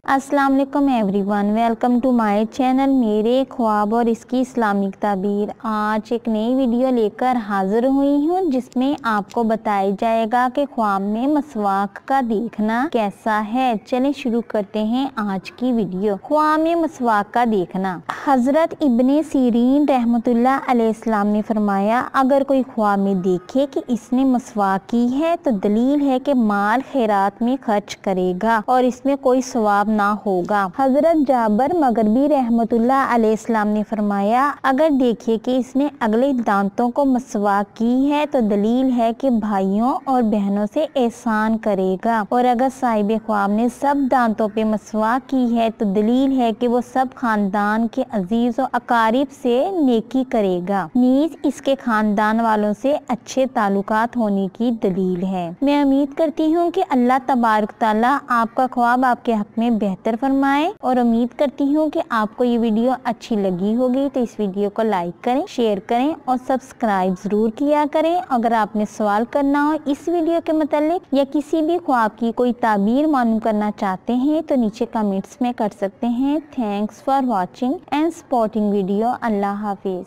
अस्सलाम वालेकुम everyone, welcome to my channel मेरे ख्वाब और इसकी इस्लामिक ताबीर। आज एक नई वीडियो लेकर हाजिर हुई हूँ जिसमें आपको बताया जाएगा कि ख्वाब में मसवाक का देखना कैसा है। चलें शुरू करते हैं आज की वीडियो। ख्वाब में मसवाक का देखना। हजरत इब्ने सीरीन रहमतुल्लाह अलैहिस्सलाम ने फरमाया, अगर कोई ख्वाब में देखे कि इसने मसवाक की है तो दलील है कि माल खैरात में खर्च करेगा और इसमें कोई सवाब ना होगा। हजरत जाबर मगरबी रहमतुल्लाह अलैहिस्सलाम ने फरमाया, अगर देखिए कि इसने अगले दांतों को मसवाक की है तो दलील है कि भाइयों और बहनों से एहसान करेगा, और अगर साहिब ख्वाब ने सब दांतों पे मसवाक की है तो दलील है कि वो सब खानदान के अजीज और अकारिब से नेकी करेगा। नीज इसके खानदान वालों से अच्छे ताल्लुकात होने की दलील है। मैं उम्मीद करती हूँ कि अल्लाह तबारक तआला आपका ख्वाब आपके हक में बेहतर फरमाए, और उम्मीद करती हूँ कि आपको ये वीडियो अच्छी लगी होगी। तो इस वीडियो को लाइक करें, शेयर करें और सब्सक्राइब जरूर किया करें। अगर आपने सवाल करना हो इस वीडियो के मतलब या किसी भी ख्वाब की कोई ताबीर मालूम करना चाहते हैं तो नीचे कमेंट्स में कर सकते हैं। Thanks for watching and supporting video. Allah Hafiz.